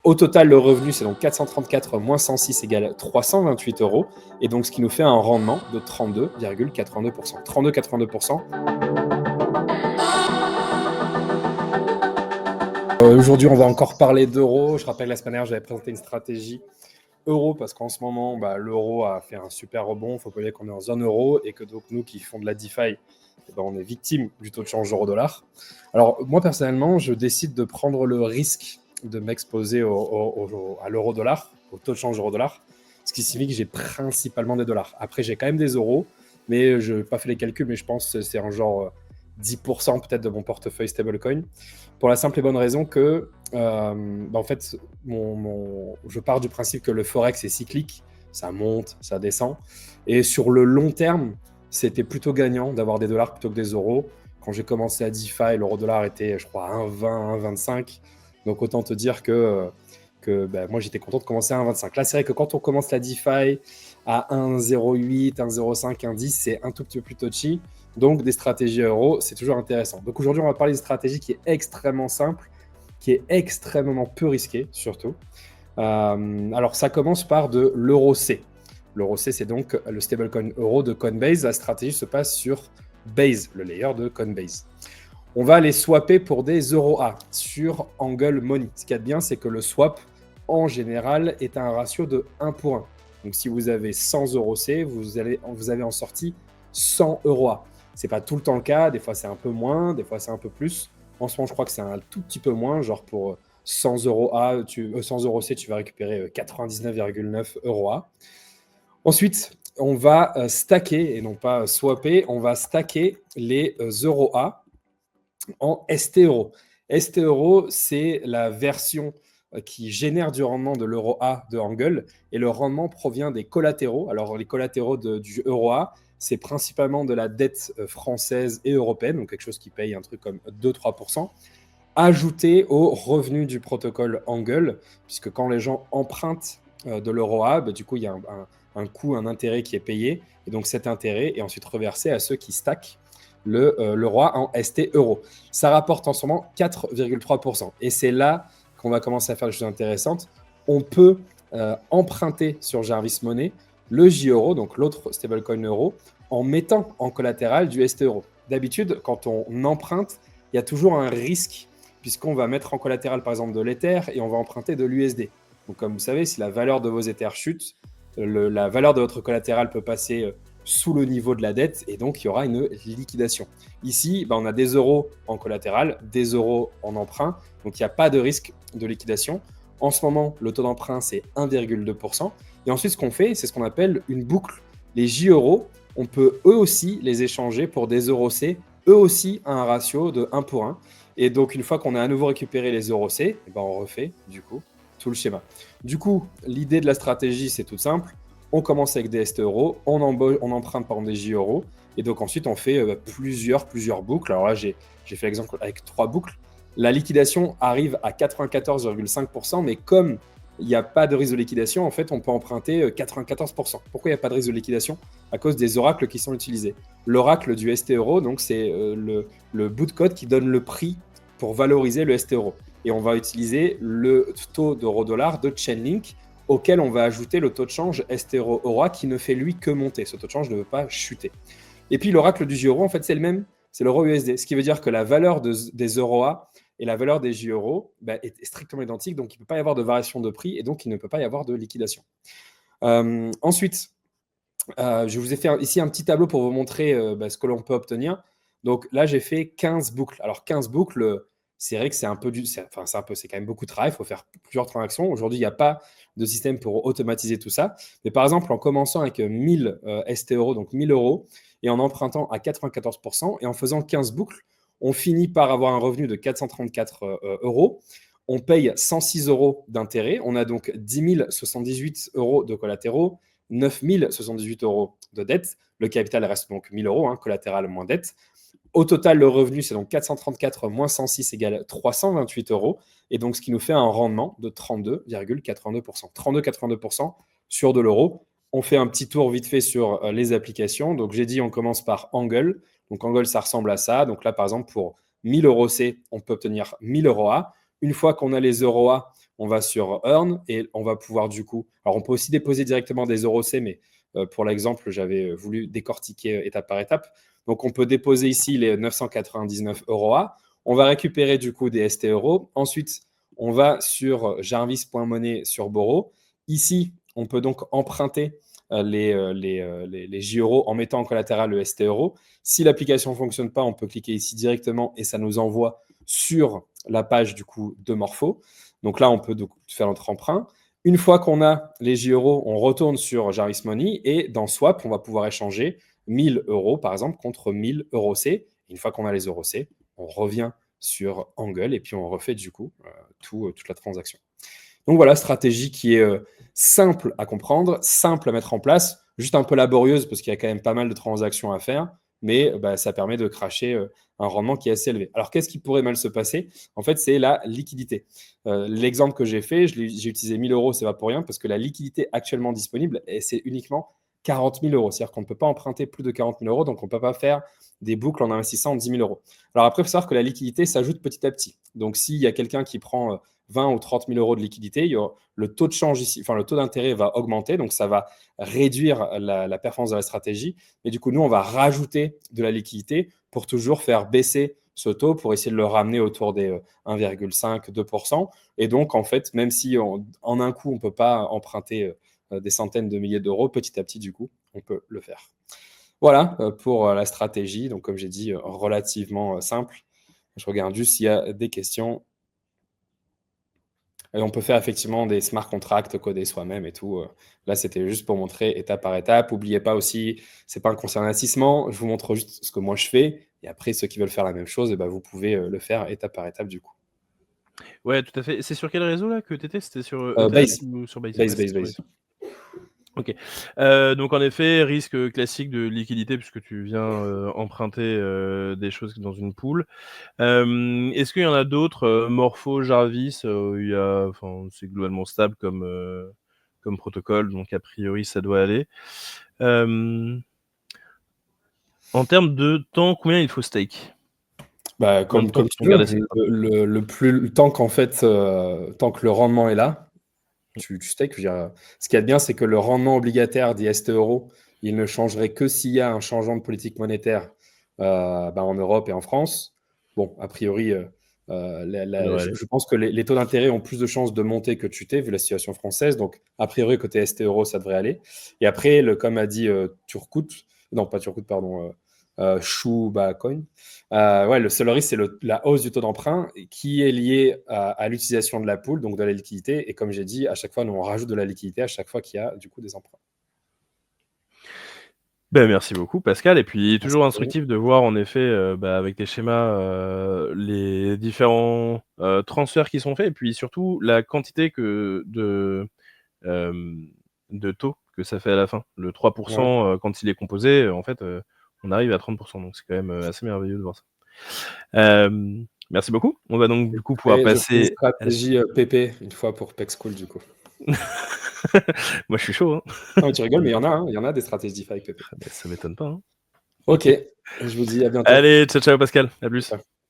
Au total, le revenu, c'est donc 434 moins 106 égale 328 euros. Et donc, ce qui nous fait un rendement de 32,82%. 32,82%. Aujourd'hui, on va encore parler d'euros. Je rappelle, la semaine dernière, j'avais présenté une stratégie euro parce qu'en ce moment, l'euro a fait un super rebond. Il ne faut pas oublier qu'on est en zone euro et que donc nous qui font de la DeFi, on est victime du taux de change euro-dollar. Alors, moi, personnellement, je décide de prendre le risque de m'exposer à l'euro-dollar, au taux de change euro-dollar, ce qui signifie que j'ai principalement des dollars. Après, j'ai quand même des euros, mais je n'ai pas fait les calculs, mais je pense que c'est en genre 10% peut-être de mon portefeuille stablecoin, pour la simple et bonne raison que, en fait, je pars du principe que le Forex est cyclique, ça monte, ça descend, et sur le long terme, c'était plutôt gagnant d'avoir des dollars plutôt que des euros. Quand j'ai commencé à DeFi, l'euro-dollar était, je crois, 1,20, 1,25. Donc, autant te dire que moi, j'étais content de commencer à 1,25. Là, c'est vrai que quand on commence la DeFi à 1,08, 1,05, 1,10, c'est un tout petit peu plus touchy. Donc, des stratégies euros, c'est toujours intéressant. Donc, aujourd'hui, on va parler d'une stratégie qui est extrêmement simple, qui est extrêmement peu risquée, surtout. Alors, ça commence par de l'euro C. L'euro C, c'est donc le stablecoin euro de Coinbase. La stratégie se passe sur Base, le layer de Coinbase. On va les swapper pour des euros A sur Angle Money. Ce qu'il y a de bien, c'est que le swap, en général, est à un ratio de 1 pour 1. Donc, si vous avez 100 euros C, vous avez en sortie 100 euros A. Ce n'est pas tout le temps le cas. Des fois, c'est un peu moins, des fois, c'est un peu plus. En ce moment, je crois que c'est un tout petit peu moins. Genre, pour 100 euros A, 100 euros C, tu vas récupérer 99,9 euros A. Ensuite, on va stacker, et non pas swapper, on va stacker les euros A en ST euro. ST euro, c'est la version qui génère du rendement de l'euro A de Angle, et le rendement provient des collatéraux. Alors, les collatéraux du euro A, c'est principalement de la dette française et européenne, donc quelque chose qui paye un truc comme 2-3%, ajouté au revenu du protocole Angle, puisque quand les gens empruntent de l'euro A, du coup, il y a un coût, un intérêt qui est payé, et donc cet intérêt est ensuite reversé à ceux qui stackent l'euro A en ST euro. Ça rapporte en ce moment 4,3%. Et c'est là qu'on va commencer à faire des choses intéressantes. On peut emprunter sur Jarvis Money le J-Euro, donc l'autre stablecoin euro, en mettant en collatéral du ST euro. D'habitude, quand on emprunte, il y a toujours un risque, puisqu'on va mettre en collatéral par exemple de l'Ether et on va emprunter de l'USD. Donc comme vous savez, si la valeur de vos Ethers chute, la valeur de votre collatéral peut passer sous le niveau de la dette, et donc il y aura une liquidation. Ici, on a des euros en collatéral, des euros en emprunt, donc il n'y a pas de risque de liquidation. En ce moment, le taux d'emprunt, c'est 1,2%. Et ensuite, ce qu'on fait, c'est ce qu'on appelle une boucle. Les J-euros, on peut eux aussi les échanger pour des euros C, eux aussi à un ratio de 1 pour 1. Et donc, une fois qu'on a à nouveau récupéré les euros C, on refait du coup tout le schéma. Du coup, l'idée de la stratégie, c'est tout simple. On commence avec des ST euros, on emprunte par exemple des J euros, et donc ensuite on fait plusieurs boucles. Alors là, j'ai fait l'exemple avec 3 boucles. La liquidation arrive à 94,5%, mais comme il n'y a pas de risque de liquidation, en fait, on peut emprunter 94%. Pourquoi il n'y a pas de risque de liquidation? À cause des oracles qui sont utilisés. L'oracle du ST euro, donc c'est le bout de code qui donne le prix pour valoriser le ST euro. Et on va utiliser le taux d'euro-dollar de Chainlink, auquel on va ajouter le taux de change ST euro qui ne fait lui que monter. Ce taux de change ne veut pas chuter. Et puis l'oracle du J-euro, en fait, c'est le même, c'est l'euro USD. Ce qui veut dire que la valeur des euros A et la valeur des J-euros est strictement identique, donc il ne peut pas y avoir de variation de prix, et donc il ne peut pas y avoir de liquidation. Ensuite, je vous ai fait ici un petit tableau pour vous montrer ce que l'on peut obtenir. Donc là, j'ai fait 15 boucles. Alors 15 boucles, c'est vrai que c'est quand même beaucoup de travail. Il faut faire plusieurs transactions. Aujourd'hui, il n'y a pas de système pour automatiser tout ça. Mais par exemple, en commençant avec 1000 ST euros, donc 1000 euros, et en empruntant à 94%, et en faisant 15 boucles, on finit par avoir un revenu de 434 euros. On paye 106 euros d'intérêt. On a donc 10 078 euros de collatéraux, 9 078 euros de dette. Le capital reste donc 1 000 euros, collatéral moins dette. Au total, le revenu, c'est donc 434 moins 106 égale 328 euros. Et donc, ce qui nous fait un rendement de 32,82%. 32,82% sur de l'euro. On fait un petit tour vite fait sur les applications. Donc, j'ai dit, on commence par Angle. Donc, Angle, ça ressemble à ça. Donc là, par exemple, pour 1000 euros C, on peut obtenir 1000 euros A. Une fois qu'on a les euros A, on va sur Earn et on va pouvoir du coup. Alors, on peut aussi déposer directement des EURC, mais pour l'exemple, j'avais voulu décortiquer étape par étape. Donc, on peut déposer ici les 999 EUR. On va récupérer du coup des ST euros. Ensuite, on va sur jarvis.money sur Boro. Ici, on peut donc emprunter les J euros en mettant en collatéral le ST euro. Si l'application ne fonctionne pas, on peut cliquer ici directement et ça nous envoie sur la page du coup de Morpho. Donc là, on peut donc faire notre emprunt. Une fois qu'on a les J euros, on retourne sur Jarvis Money et dans Swap, on va pouvoir échanger 1000 euros par exemple contre 1000 euros C. Une fois qu'on a les euros C, on revient sur Angle et puis on refait du coup toute la transaction. Donc voilà, stratégie qui est simple à comprendre, simple à mettre en place, juste un peu laborieuse parce qu'il y a quand même pas mal de transactions à faire, mais ça permet de cracher un rendement qui est assez élevé. Alors qu'est-ce qui pourrait mal se passer? En fait, c'est la liquidité. L'exemple que j'ai fait, j'ai utilisé 1000 euros, c'est pas pour rien, parce que la liquidité actuellement disponible, c'est uniquement 40 000 euros. C'est-à-dire qu'on ne peut pas emprunter plus de 40 000 euros, donc on ne peut pas faire des boucles en investissant 10 000 euros. Alors après, il faut savoir que la liquidité s'ajoute petit à petit. Donc s'il y a quelqu'un qui prend 20 ou 30 000 euros de liquidité, le taux de change ici, enfin le taux d'intérêt va augmenter, donc ça va réduire la performance de la stratégie. Mais du coup, nous, on va rajouter de la liquidité pour toujours faire baisser ce taux, pour essayer de le ramener autour des 1,5-2%. Et donc, en fait, même si en un coup, on ne peut pas emprunter des centaines de milliers d'euros, petit à petit, du coup, on peut le faire. Voilà pour la stratégie. Donc, comme j'ai dit, relativement simple. Je regarde juste s'il y a des questions. Et on peut faire effectivement des smart contracts codés soi-même et tout. Là, c'était juste pour montrer étape par étape. N'oubliez pas aussi, c'est pas un conseil d'investissement. Je vous montre juste ce que moi je fais. Et après, ceux qui veulent faire la même chose, vous pouvez le faire étape par étape du coup. Ouais, tout à fait. C'est sur quel réseau là que tu étais? C'était sur Base. ETF ou sur Base? Base. Ok. Donc en effet, risque classique de liquidité puisque tu viens emprunter des choses dans une pool. Est-ce qu'il y en a d'autres, Morpho, Jarvis, c'est globalement stable comme protocole, donc a priori ça doit aller. En termes de temps, combien il faut stake? Comme tu veux, le temps qu'en fait, tant que le rendement est là, tu stakes. Ce qu'il y a de bien, c'est que le rendement obligataire d'IST euro, il ne changerait que s'il y a un changement de politique monétaire en Europe et en France. Bon, a priori, je pense que les taux d'intérêt ont plus de chances de monter que de chuter vu la situation française. Donc, a priori, côté ST euro, ça devrait aller. Et après, comme a dit Turcout, non, pas Turcout, pardon, Shuba Coin. Le seul risque, c'est la hausse du taux d'emprunt qui est liée à l'utilisation de la pool, donc de la liquidité. Et comme j'ai dit, à chaque fois, nous, on rajoute de la liquidité à chaque fois qu'il y a du coup des emprunts. Merci beaucoup, Pascal. Et puis, toujours instructif de voir, en effet, avec tes schémas, les différents transferts qui sont faits. Et puis, surtout, la quantité de taux que ça fait à la fin. Le 3%, quand il est composé, en fait, on arrive à 30%. Donc, c'est quand même assez merveilleux de voir ça. Merci beaucoup. On va donc, du coup, pouvoir passer... Une stratégie PP, une fois pour Pex School, du coup. Moi, je suis chaud. Hein. Non, tu rigoles, mais il y en a des stratégies DeFi avec PP. Ça m'étonne pas. Hein. Ok, je vous dis à bientôt. Allez, ciao, Pascal. À plus. Ciao.